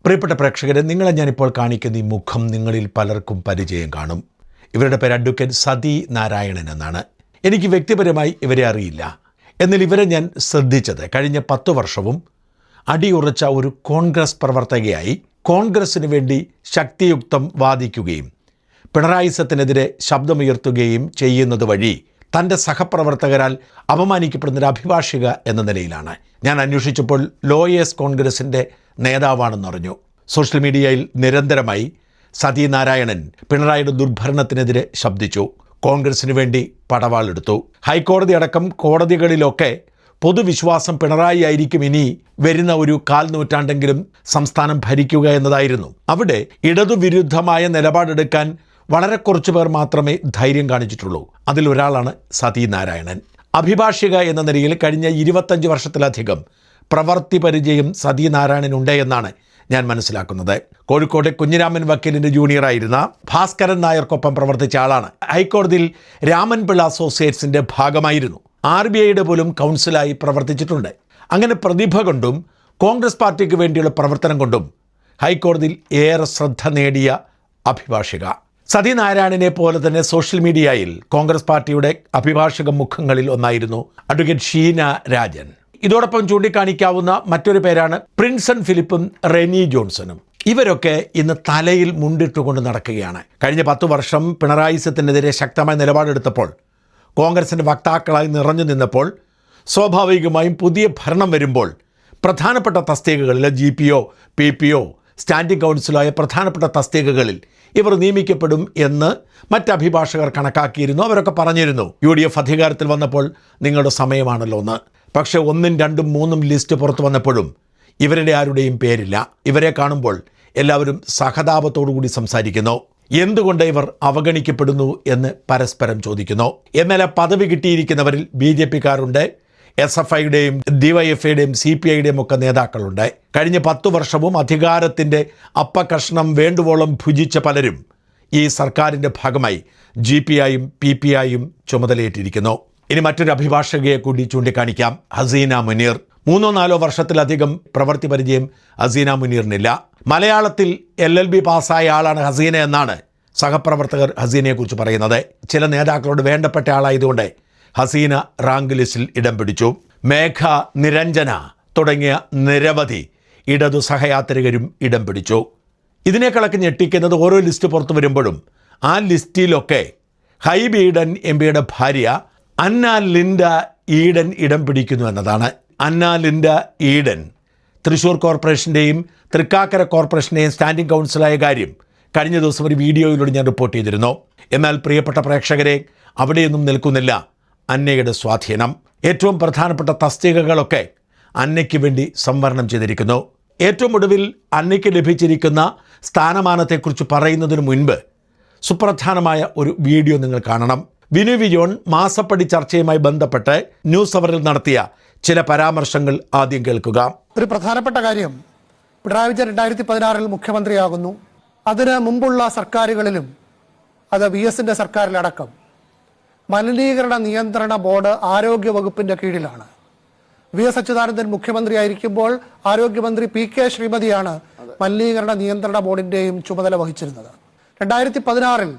പ്രിയപ്പെട്ട പ്രേക്ഷകരെ, നിങ്ങളെ ഞാനിപ്പോൾ കാണിക്കുന്ന ഈ മുഖം നിങ്ങളിൽ പലർക്കും പരിചയം കാണും. ഇവരുടെ പേര് അഡ്വക്കേറ്റ് സതി നാരായണൻ എന്നാണ്. എനിക്ക് വ്യക്തിപരമായി ഇവരെ അറിയില്ല. എന്നാൽ ഇവരെ ഞാൻ ശ്രദ്ധിച്ചത് കഴിഞ്ഞ 10 വർഷവും അടിയുറച്ച ഒരു കോൺഗ്രസ് പ്രവർത്തകയായി കോൺഗ്രസിന് വേണ്ടി ശക്തിയുക്തം വാദിക്കുകയും പിണറായി സത്തിനെതിരെ ശബ്ദമുയർത്തുകയും ചെയ്യുന്നത് വഴി തൻ്റെ സഹപ്രവർത്തകരാൽ അപമാനിക്കപ്പെടുന്നൊരു അഭിഭാഷിക എന്ന നിലയിലാണ്. ഞാൻ അന്വേഷിച്ചപ്പോൾ ലോയേഴ്സ് കോൺഗ്രസിൻ്റെ നേതാവാണെന്നറിഞ്ഞു. സോഷ്യൽ മീഡിയയിൽ നിരന്തരമായി സതി നാരായണൻ പിണറായിയുടെ ദുർഭരണത്തിനെതിരെ ശബ്ദിച്ചു. കോൺഗ്രസിന് വേണ്ടി പടവാളെടുത്തു. ഹൈക്കോടതി അടക്കം കോടതികളിലൊക്കെ പൊതുവിശ്വാസം പിണറായി ആയിരിക്കും ഇനി വരുന്ന ഒരു 1/4 നൂറ്റാണ്ടെങ്കിലും സംസ്ഥാനം ഭരിക്കുക എന്നതായിരുന്നു. അവിടെ ഇടതുവിരുദ്ധമായ നിലപാടെടുക്കാൻ വളരെ കുറച്ചു പേർ മാത്രമേ ധൈര്യം കാണിച്ചിട്ടുള്ളൂ. അതിലൊരാളാണ് സതി നാരായണൻ. അഭിഭാഷിക എന്ന നിലയിൽ കഴിഞ്ഞ 25 വർഷത്തിലധികം പ്രവർത്തി പരിചയം സതി നാരായണനുണ്ട് എന്നാണ് ഞാൻ മനസ്സിലാക്കുന്നത്. കോഴിക്കോട്ടെ കുഞ്ഞിരാമൻ വക്കീലിൻ്റെ ജൂനിയറായിരുന്ന ഭാസ്കരൻ നായർക്കൊപ്പം പ്രവർത്തിച്ച ആളാണ്. ഹൈക്കോടതിയിൽ രാമൻപിള്ള അസോസിയേറ്റ്സിൻ്റെ ഭാഗമായിരുന്നു. RBIയുടെ പോലും കൗൺസിലായി പ്രവർത്തിച്ചിട്ടുണ്ട്. അങ്ങനെ പ്രതിഭ കൊണ്ടും കോൺഗ്രസ് പാർട്ടിക്ക് വേണ്ടിയുള്ള പ്രവർത്തനം കൊണ്ടും ഹൈക്കോടതിയിൽ ഏറെ ശ്രദ്ധ നേടിയ അഭിഭാഷിക സതി നാരായണനെ പോലെ തന്നെ സോഷ്യൽ മീഡിയയിൽ കോൺഗ്രസ് പാർട്ടിയുടെ അഭിഭാഷക മുഖങ്ങളിൽ ഒന്നായിരുന്നു അഡ്വക്കേറ്റ് ഷീന രാജൻ. ഇതോടൊപ്പം ചൂണ്ടിക്കാണിക്കാവുന്ന മറ്റൊരു പേരാണ് പ്രിൻസൺ ഫിലിപ്പും റെനി ജോൺസണും. ഇവരൊക്കെ ഇന്ന് തലയിൽ മുണ്ടിട്ടുകൊണ്ട് നടക്കുകയാണ്. കഴിഞ്ഞ 10 വർഷം പിണറായി സത്തിനെതിരെ ശക്തമായ നിലപാടെടുത്തപ്പോൾ കോൺഗ്രസിൻ്റെ വക്താക്കളായി നിറഞ്ഞു നിന്നപ്പോൾ സ്വാഭാവികമായും പുതിയ ഭരണം വരുമ്പോൾ പ്രധാനപ്പെട്ട തസ്തികകളിൽ GPO PPO സ്റ്റാൻഡിംഗ് കൗൺസിലായ പ്രധാനപ്പെട്ട തസ്തികകളിൽ ഇവർ നിയമിക്കപ്പെടും എന്ന് മറ്റഭിഭാഷകർ കണക്കാക്കിയിരുന്നു. അവരൊക്കെ പറഞ്ഞിരുന്നു UDF അധികാരത്തിൽ വന്നപ്പോൾ നിങ്ങളുടെ സമയമാണല്ലോ എന്ന്. പക്ഷേ 1ഉം 2ഉം 3ഉം ലിസ്റ്റ് പുറത്തു വന്നപ്പോഴും ഇവരുടെ ആരുടെയും പേരില്ല. ഇവരെ കാണുമ്പോൾ എല്ലാവരും സഹതാപത്തോടുകൂടി സംസാരിക്കുന്നു. എന്തുകൊണ്ട് ഇവർ അവഗണിക്കപ്പെടുന്നു എന്ന് പരസ്പരം ചോദിക്കുന്നു. എന്നാൽ പദവി കിട്ടിയിരിക്കുന്നവരിൽ BJPക്കാരുണ്ട്, SFIയുടെയും DYFIയുടെയും CPIയുടെയും ഒക്കെ നേതാക്കളുണ്ട്. കഴിഞ്ഞ 10 വർഷവും അധികാരത്തിൻ്റെ അപ്പകഷ്ണം വേണ്ടുവോളം ഭുജിച്ച പലരും ഈ സർക്കാരിൻ്റെ ഭാഗമായി GPIയും PPIയും ചുമതലയേറ്റിരിക്കുന്നു. ഇനി മറ്റൊരു അഭിഭാഷകയെ കൂടി ചൂണ്ടിക്കാണിക്കാം, ഹസീന മുനീർ. 3-4 വർഷത്തിലധികം പ്രവൃത്തി പരിചയം ഹസീന മുനീറിനില്ല. മലയാളത്തിൽ LLB പാസ്സായ ആളാണ് ഹസീന എന്നാണ് സഹപ്രവർത്തകർ ഹസീനയെക്കുറിച്ച് പറയുന്നത്. ചില നേതാക്കളോട് വേണ്ടപ്പെട്ട ആളായതുകൊണ്ട് ഹസീന റാങ്ക് ലിസ്റ്റിൽ ഇടം പിടിച്ചു. മേഘ, നിരഞ്ജന തുടങ്ങിയ നിരവധി ഇടതു സഹയാത്രികരും ഇടം പിടിച്ചു. ഇതിനേക്കാളൊക്കെ ഞെട്ടിക്കുന്നത് ഓരോ ലിസ്റ്റ് പുറത്തു വരുമ്പോഴും ആ ലിസ്റ്റിലൊക്കെ ഹൈബി ഈഡൻ MPയുടെ ഭാര്യ അന്ന ലിൻഡ ഈഡൻ ഇടം പിടിക്കുന്നു എന്നതാണ്. അന്ന ലിൻഡ ഈഡൻ തൃശ്ശൂർ കോർപ്പറേഷൻ്റെയും തൃക്കാക്കര കോർപ്പറേഷൻ്റെയും സ്റ്റാൻഡിംഗ് കൗൺസിലായ കാര്യം കഴിഞ്ഞ ദിവസം ഒരു വീഡിയോയിലൂടെ ഞാൻ റിപ്പോർട്ട് ചെയ്തിരുന്നു. എന്നാൽ പ്രിയപ്പെട്ട പ്രേക്ഷകരെ, അവിടെയൊന്നും നിൽക്കുന്നില്ല അന്നയുടെ സ്വാധീനം. ഏറ്റവും പ്രധാനപ്പെട്ട തസ്തികകളൊക്കെ അന്നയ്ക്ക് വേണ്ടി സംവരണം ചെയ്തിരിക്കുന്നു. ഏറ്റവും ഒടുവിൽ അന്നയ്ക്ക് ലഭിച്ചിരിക്കുന്ന സ്ഥാനമാനത്തെക്കുറിച്ച് പറയുന്നതിന് മുൻപ് സുപ്രധാനമായ ഒരു വീഡിയോ നിങ്ങൾ കാണണം. വിനു വിജോൺ മാസപ്പടി ചർച്ചയുമായി ബന്ധപ്പെട്ട് ന്യൂസ് അവറിൽ നടത്തിയ ചില പരാമർശങ്ങൾ ആദ്യം കേൾക്കുക. ഒരു പ്രധാനപ്പെട്ട കാര്യം, പിണറായി വിജയൻ 2016 മുഖ്യമന്ത്രിയാകുന്നു. അതിന് മുമ്പുള്ള സർക്കാരുകളിലും അത് VSന്റെ സർക്കാരിലടക്കം മലിനീകരണ നിയന്ത്രണ ബോർഡ് ആരോഗ്യ വകുപ്പിന്റെ കീഴിലാണ്. VS അച്യുതാനന്ദൻ മുഖ്യമന്ത്രിയായിരിക്കുമ്പോൾ ആരോഗ്യമന്ത്രി PK ശ്രീമതിയാണ് മലിനീകരണ നിയന്ത്രണ ബോർഡിന്റെയും ചുമതല വഹിച്ചിരുന്നത്. 2016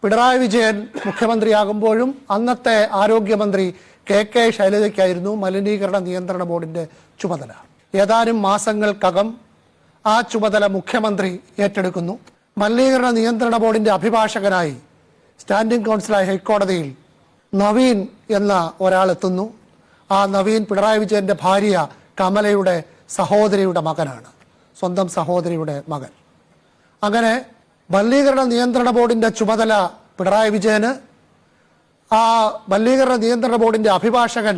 പിണറായി വിജയൻ മുഖ്യമന്ത്രിയാകുമ്പോഴും അന്നത്തെ ആരോഗ്യമന്ത്രി KK ശൈലജയ്ക്കായിരുന്നു മലിനീകരണ നിയന്ത്രണ ബോർഡിന്റെ ചുമതല. ഏതാനും മാസങ്ങൾക്കകം ആ ചുമതല മുഖ്യമന്ത്രി ഏറ്റെടുക്കുന്നു. മലിനീകരണ നിയന്ത്രണ ബോർഡിന്റെ അഭിഭാഷകനായി സ്റ്റാൻഡിംഗ് കൗൺസിലായ ഹൈക്കോടതിയിൽ നവീൻ എന്ന ഒരാൾ എത്തുന്നു. ആ നവീൻ പിണറായി വിജയന്റെ ഭാര്യ കമലയുടെ സഹോദരിയുടെ മകനാണ്, സ്വന്തം സഹോദരിയുടെ മകൻ. അങ്ങനെ മലിനീകരണ നിയന്ത്രണ ബോർഡിന്റെ ചുമതല പിണറായി വിജയന്, ആ മലിനീകരണ നിയന്ത്രണ ബോർഡിന്റെ അഭിഭാഷകൻ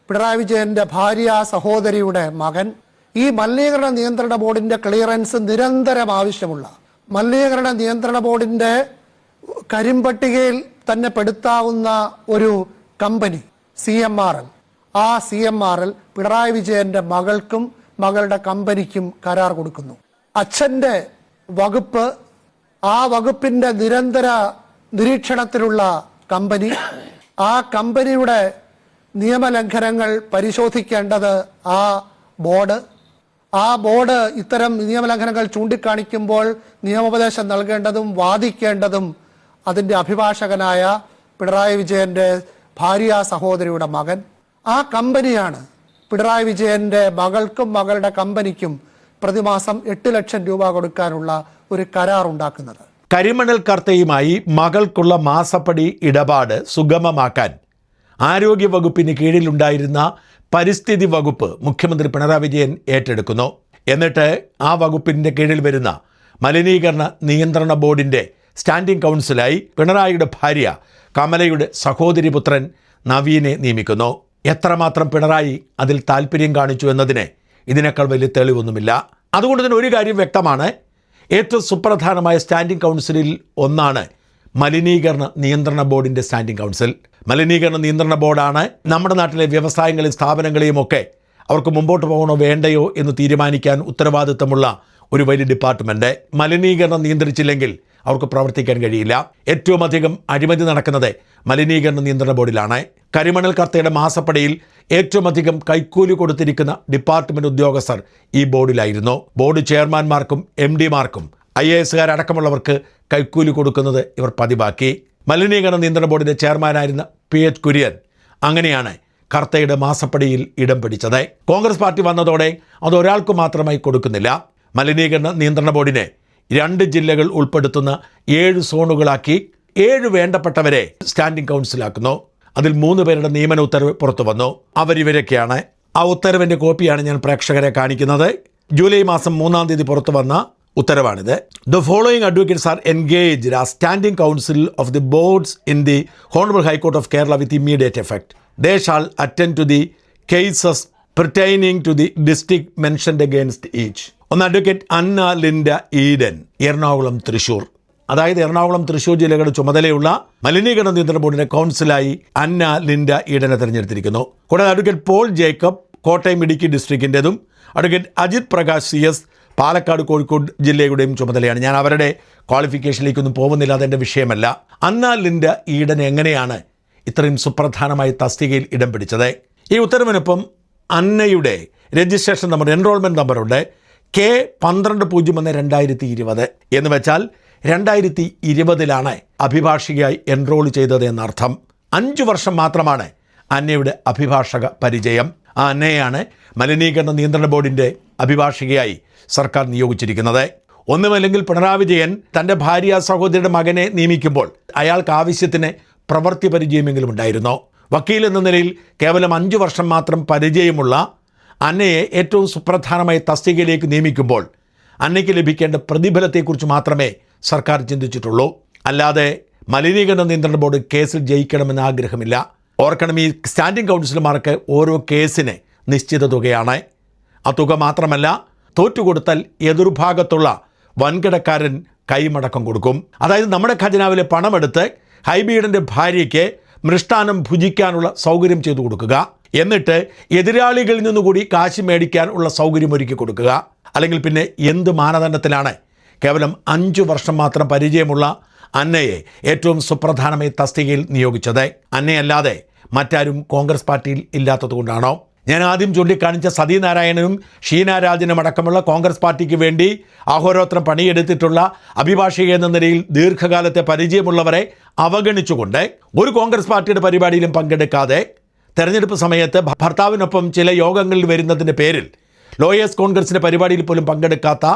പിണറായി വിജയന്റെ ഭാര്യ സഹോദരിയുടെ മകൻ. ഈ മലിനീകരണ നിയന്ത്രണ ബോർഡിന്റെ ക്ലിയറൻസ് നിരന്തരം ആവശ്യമുള്ള, മലിനീകരണ നിയന്ത്രണ ബോർഡിന്റെ കരിമ്പട്ടികയിൽ തന്നെ പെടുത്താവുന്ന ഒരു കമ്പനി CMRL. ആ CMRL പിണറായി വിജയന്റെ മകൾക്കും മകളുടെ കമ്പനിക്കും കരാർ കൊടുക്കുന്നു. അച്ഛൻ്റെ വകുപ്പ്, ആ വകുപ്പിന്റെ നിരന്തര നിരീക്ഷണത്തിലുള്ള കമ്പനി, ആ കമ്പനിയുടെ നിയമലംഘനങ്ങൾ പരിശോധിക്കേണ്ടത് ആ ബോർഡ്, ആ ബോർഡ് ഇത്തരം നിയമലംഘനങ്ങൾ ചൂണ്ടിക്കാണിക്കുമ്പോൾ നിയമോപദേശം നൽകേണ്ടതും വാദിക്കേണ്ടതും അതിൻ്റെ അഭിഭാഷകനായ പിണറായി വിജയൻ്റെ ഭാര്യ സഹോദരിയുടെ മകൻ. ആ കമ്പനിയാണ് പിണറായി വിജയൻ്റെ മകൾക്കും മകളുടെ കമ്പനിക്കും പ്രതിമാസം 8 ലക്ഷം രൂപ കൊടുക്കാനുള്ള ഒരു കരാർ ഉണ്ടാക്കുന്നത്. കരിമണൽ കർത്തയുമായി മകൾക്കുള്ള മാസപ്പടി ഇടപാട് സുഗമമാക്കാൻ ആരോഗ്യ വകുപ്പിന് കീഴിലുണ്ടായിരുന്ന പരിസ്ഥിതി വകുപ്പ് മുഖ്യമന്ത്രി പിണറായി വിജയൻ ഏറ്റെടുക്കുന്നു. എന്നിട്ട് ആ വകുപ്പിൻ്റെ കീഴിൽ വരുന്ന മലിനീകരണ നിയന്ത്രണ ബോർഡിൻ്റെ സ്റ്റാൻഡിംഗ് കൗൺസിലായി പിണറായിയുടെ ഭാര്യ കമലയുടെ സഹോദരി പുത്രൻ നവീനെ നിയമിക്കുന്നു. എത്രമാത്രം പിണറായി അതിൽ താല്പര്യം കാണിച്ചു എന്നതിന് ഇതിനേക്കാൾ വലിയ തെളിവൊന്നുമില്ല. അതുകൊണ്ട് തന്നെ ഒരു കാര്യം വ്യക്തമാണ്, ഏറ്റവും സുപ്രധാനമായ സ്റ്റാൻഡിംഗ് കൗൺസിലിൽ ഒന്നാണ് മലിനീകരണ നിയന്ത്രണ ബോർഡിൻ്റെ സ്റ്റാൻഡിംഗ് കൗൺസിൽ. മലിനീകരണ നിയന്ത്രണ ബോർഡാണ് നമ്മുടെ നാട്ടിലെ വ്യവസായങ്ങളെയും സ്ഥാപനങ്ങളെയും ഒക്കെ അവർക്ക് മുമ്പോട്ട് പോകണോ വേണ്ടയോ എന്ന് തീരുമാനിക്കാൻ ഉത്തരവാദിത്തമുള്ള ഒരു വലിയ ഡിപ്പാർട്ട്മെൻറ്റ്. മലിനീകരണം നിയന്ത്രിച്ചില്ലെങ്കിൽ അവർക്ക് പ്രവർത്തിക്കാൻ കഴിയില്ല. ഏറ്റവും അധികം അഴിമതി നടക്കുന്നത് മലിനീകരണ നിയന്ത്രണ ബോർഡിലാണ്. കരിമണൽ കർത്തയുടെ മാസപ്പടിയിൽ ഏറ്റവും അധികം കൈക്കൂലി കൊടുത്തിരിക്കുന്ന ഡിപ്പാർട്ട്മെൻറ്റ് ഉദ്യോഗസ്ഥർ ഈ ബോർഡിലായിരുന്നു. ബോർഡ് ചെയർമാൻമാർക്കും MD-മാർക്കും IAS-കാരടക്കമുള്ളവർക്ക് കൈക്കൂലി കൊടുക്കുന്നത് ഇവർ പതിവാക്കി. മലിനീകരണ നിയന്ത്രണ ബോർഡിൻ്റെ ചെയർമാനായിരുന്ന PH കുര്യൻ അങ്ങനെയാണ് കർത്തയുടെ മാസപ്പടിയിൽ ഇടം പിടിച്ചത്. കോൺഗ്രസ് പാർട്ടി വന്നതോടെ അത് ഒരാൾക്ക് മാത്രമായി കൊടുക്കുന്നില്ല. മലിനീകരണ നിയന്ത്രണ ബോർഡിനെ 2 ജില്ലകൾ ഉൾപ്പെടുത്തുന്ന 7 സോണുകളാക്കി 7 വേണ്ടപ്പെട്ടവരെ സ്റ്റാൻഡിംഗ് കൗൺസിലാക്കുന്നു. അതിൽ 3 പേരുടെ നിയമന ഉത്തരവ് പുറത്തു വന്നു. അവരിവരൊക്കെയാണ്. ആ ഉത്തരവിൻ്റെ കോപ്പിയാണ് ഞാൻ പ്രേക്ഷകരെ കാണിക്കുന്നത്. ജൂലൈ മാസം 3-ാം തീയതി പുറത്തു വന്ന ഉത്തരവാണിത്. The following advocates are engaged as standing counsel of the boards in the honourable high court of Kerala with immediate effect. They shall attend to the cases pertaining to the district mentioned against each. ഒന്ന് advocate Anna Linda Eden, Ernakulam Thrissur. അതായത് എറണാകുളം തൃശൂർ ജില്ലകളുടെ ചുമതലയുള്ള മലിനീകരണ നിയന്ത്രണ ബോർഡിന്റെ കൗൺസിലായി അന്ന Linda ഈഡനെ തെരഞ്ഞെടുത്തിരിക്കുന്നു. കൂടാതെ അഡ്വക്കേറ്റ് പോൾ ജേക്കബ് കോട്ടയം ഇടുക്കി ഡിസ്ട്രിക്റ്റിൻ്റെതും അഡ്വക്കേറ്റ് അജിത് പ്രകാശ് CS പാലക്കാട് കോഴിക്കോട് ജില്ലയുടെയും ചുമതലയാണ്. ഞാൻ അവരുടെ ക്വാളിഫിക്കേഷനിലേക്കൊന്നും പോകുന്നില്ല, അതെൻ്റെ വിഷയമല്ല. അന്ന ലിൻഡ ഈഡൻ എങ്ങനെയാണ് ഇത്രയും സുപ്രധാനമായ തസ്തികയിൽ ഇടം പിടിച്ചത്? ഈ ഉത്തരവിനൊപ്പം അന്നയുടെ രജിസ്ട്രേഷൻ നമ്പർ, എൻറോൾമെൻറ്റ് നമ്പറുണ്ട് K1201/2020 എന്ന് വെച്ചാൽ 2020 അഭിഭാഷികയായി എൻറോൾ ചെയ്തത് എന്നർത്ഥം. 5 വർഷം മാത്രമാണ് അന്നയുടെ അഭിഭാഷക പരിചയം. ആ അന്നയാണ് മലിനീകരണ നിയന്ത്രണ ബോർഡിൻ്റെ അഭിഭാഷികയായി സർക്കാർ നിയോഗിച്ചിരിക്കുന്നത്. ഒന്നുമല്ലെങ്കിൽ പിണറായി വിജയൻ തൻ്റെ ഭാര്യ സഹോദരിയുടെ മകനെ നിയമിക്കുമ്പോൾ അയാൾക്ക് ആവശ്യത്തിന് പ്രവൃത്തി പരിചയമെങ്കിലും ഉണ്ടായിരുന്നോ? വക്കീൽ എന്ന നിലയിൽ കേവലം 5 വർഷം മാത്രം പരിചയമുള്ള അന്നയെ ഏറ്റവും സുപ്രധാനമായ തസ്തികയിലേക്ക് നിയമിക്കുമ്പോൾ അന്നയ്ക്ക് ലഭിക്കേണ്ട പ്രതിഫലത്തെക്കുറിച്ച് മാത്രമേ സർക്കാർ ചിന്തിച്ചിട്ടുള്ളൂ. അല്ലാതെ മലിനീകരണ നിയന്ത്രണ ബോർഡ് കേസിൽ ജയിക്കണമെന്ന് ആഗ്രഹമില്ല. ഓർക്കണം, ഈ സ്റ്റാൻഡിംഗ് കൗൺസിലർമാർക്ക് ഓരോ കേസിന് നിശ്ചിത തുകയാണ്. ആ തുക മാത്രമല്ല, തോറ്റുകൊടുത്താൽ എതിർഭാഗത്തുള്ള വൻകിടക്കാരൻ കൈമടക്കം കൊടുക്കും. അതായത് നമ്മുടെ ഖജനാവിലെ പണമെടുത്ത് ഹൈബീഡൻ്റെ ഭാര്യയ്ക്ക് മൃഷ്ടാനം ഭുജിക്കാനുള്ള സൗകര്യം ചെയ്തു കൊടുക്കുക, എന്നിട്ട് എതിരാളികളിൽ നിന്നുകൂടി കാശ് മേടിക്കാനുള്ള സൗകര്യം ഒരുക്കി കൊടുക്കുക. അല്ലെങ്കിൽ പിന്നെ എന്ത് മാനദണ്ഡത്തിലാണ് കേവലം 5 വർഷം മാത്രം പരിചയമുള്ള അന്നയെ ഏറ്റവും സുപ്രധാനമായ തസ്തികയിൽ നിയോഗിച്ചത്? അന്നയല്ലാതെ മറ്റാരും കോൺഗ്രസ് പാർട്ടിയിൽ ഇല്ലാത്തതുകൊണ്ടാണോ? ഞാൻ ആദ്യം ചൂണ്ടിക്കാണിച്ച സതീനാരായണനും ഷീനാരാജനും അടക്കമുള്ള കോൺഗ്രസ് പാർട്ടിക്ക് വേണ്ടി അഹോരാത്രം പണിയെടുത്തിട്ടുള്ള അഭിഭാഷിക എന്ന നിലയിൽ ദീർഘകാലത്തെ പരിചയമുള്ളവരെ അവഗണിച്ചുകൊണ്ട് ഒരു കോൺഗ്രസ് പാർട്ടിയുടെ പരിപാടിയിലും പങ്കെടുക്കാതെ തെരഞ്ഞെടുപ്പ് സമയത്ത് ഭർത്താവിനൊപ്പം ചില യോഗങ്ങളിൽ വരുന്നതിൻ്റെ പേരിൽ ലോയേഴ്സ് കോൺഗ്രസിൻ്റെ പരിപാടിയിൽ പോലും പങ്കെടുക്കാത്ത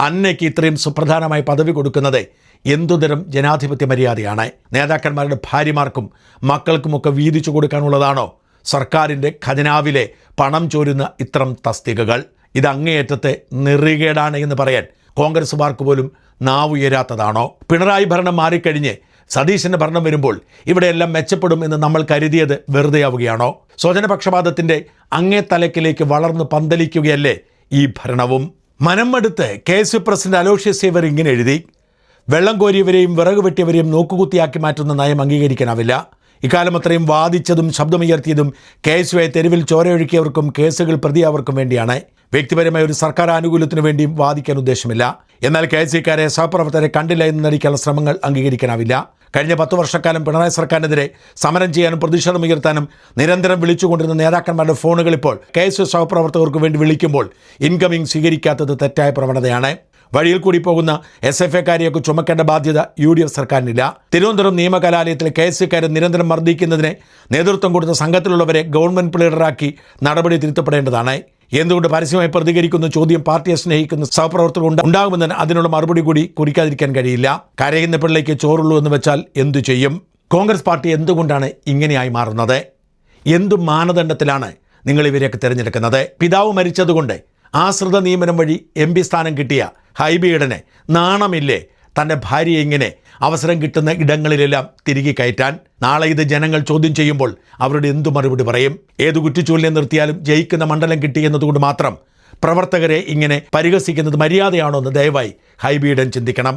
അന്നയ്ക്ക് ഇത്രയും സുപ്രധാനമായ പദവി കൊടുക്കുന്നത് എന്തുതരം ജനാധിപത്യ മര്യാദയാണ്? നേതാക്കന്മാരുടെ ഭാര്യമാർക്കും മക്കൾക്കുമൊക്കെ വീതിച്ചു കൊടുക്കാനുള്ളതാണോ സർക്കാരിൻ്റെ ഖജനാവിലെ പണം ചോരുന്ന ഇത്തരം തസ്തികകൾ? ഇത് അങ്ങേയറ്റത്തെ നെറികേടാണ് എന്ന് പറയാൻ കോൺഗ്രസുകാർക്ക് പോലും നാവുയരാത്തതാണോ? പിണറായി ഭരണം മാറിക്കഴിഞ്ഞ് സതീശൻ്റെ ഭരണം വരുമ്പോൾ ഇവിടെയെല്ലാം മെച്ചപ്പെടും എന്ന് നമ്മൾ കരുതിയത് വെറുതെയാവുകയാണോ? സ്വജനപക്ഷപാതത്തിൻ്റെ അങ്ങേ തലക്കിലേക്ക് വളർന്ന് പന്തലിക്കുകയല്ലേ ഈ ഭരണവും? മനംമടുത്ത് KSU പ്രസിഡന്റ് അലോഷ്യസ് സേവ്യർ ഇങ്ങനെ എഴുതി: വെള്ളം കോരിയവരെയും വിറക് വെട്ടിയവരെയും നോക്കുകുത്തിയാക്കി മാറ്റുന്ന നയം അംഗീകരിക്കാനാവില്ല. ഇക്കാലം അത്രയും വാദിച്ചതും ശബ്ദമുയർത്തിയതും KSUയെ തെരുവിൽ ചോരയൊഴുക്കിയവർക്കും കേസുകൾ പ്രതിയാവർക്കും വേണ്ടിയാണ്. വ്യക്തിപരമായ ഒരു സർക്കാർ ആനുകൂല്യത്തിനു വേണ്ടിയും വാദിക്കാൻ ഉദ്ദേശമില്ല. എന്നാൽ KSUക്കാരെ സഹപ്രവർത്തകരെ കണ്ടില്ല എന്ന് നടിക്കാനുള്ള ശ്രമങ്ങൾ അംഗീകരിക്കാനാവില്ല. കഴിഞ്ഞ 10 വർഷക്കാലം പിണറായി സർക്കാരിനെതിരെ സമരം ചെയ്യാനും പ്രതിഷേധമുയർത്താനും നിരന്തരം വിളിച്ചുകൊണ്ടിരുന്ന നേതാക്കന്മാരുടെ ഫോണുകൾ ഇപ്പോൾ KSU സഹപ്രവർത്തകർക്ക് വേണ്ടി വിളിക്കുമ്പോൾ ഇൻകമിംഗ് സ്വീകരിക്കാത്തത് തെറ്റായ പ്രവണതയാണ്. വഴിയിൽ കൂടി പോകുന്ന SFIക്കാരെയൊക്കെ ചുമക്കേണ്ട ബാധ്യത UDF സർക്കാരിനില്ല. തിരുവനന്തപുരം നിയമകലാലയത്തിലെ KSUക്കാരെ നിരന്തരം മർദ്ദിക്കുന്നതിന് നേതൃത്വം കൊടുത്ത സംഘത്തിലുള്ളവരെ ഗവൺമെന്റ് ലീഡറാക്കി നടപടി തിരുത്തപ്പെടേണ്ടതാണ്. എന്തുകൊണ്ട് പരസ്യമായി പ്രതികരിക്കുന്ന ചോദ്യം പാർട്ടിയെ സ്നേഹിക്കുന്ന സഹപ്രവർത്തകർ ഉണ്ടാകുമെന്ന് അതിനുള്ള മറുപടി കൂടി കുറിക്കാതിരിക്കാൻ കഴിയില്ല. കരയുന്ന പിള്ളയ്ക്ക് ചോറുള്ളൂ എന്ന് വെച്ചാൽ എന്തു ചെയ്യും? കോൺഗ്രസ് പാർട്ടി എന്തുകൊണ്ടാണ് ഇങ്ങനെയായി മാറുന്നത്? എന്തു മാനദണ്ഡത്തിലാണ് നിങ്ങൾ ഇവരെയൊക്കെ തിരഞ്ഞെടുക്കുന്നത്? പിതാവ് മരിച്ചതുകൊണ്ട് ആശ്രിത നിയമനം വഴി MP സ്ഥാനം കിട്ടിയ ഹൈബി ഈഡന് നാണമില്ലേ തൻ്റെ ഭാര്യയെ ഇങ്ങനെ അവസരം കിട്ടുന്ന ഇടങ്ങളിലെല്ലാം തിരികെ കയറ്റാൻ? നാളെ ഇത് ജനങ്ങൾ ചോദ്യം ചെയ്യുമ്പോൾ അവരുടെ എന്തു മറുപടി പറയും? ഏതു കുറ്റിച്ചൂലിനെ നിർത്തിയാലും ജയിക്കുന്ന മണ്ഡലം കിട്ടിയെന്നതുകൊണ്ട് മാത്രം പ്രവർത്തകരെ ഇങ്ങനെ പരിഹസിക്കുന്നത് മര്യാദയാണോ എന്ന് ദയവായി ഹൈബി ഈഡൻ ചിന്തിക്കണം.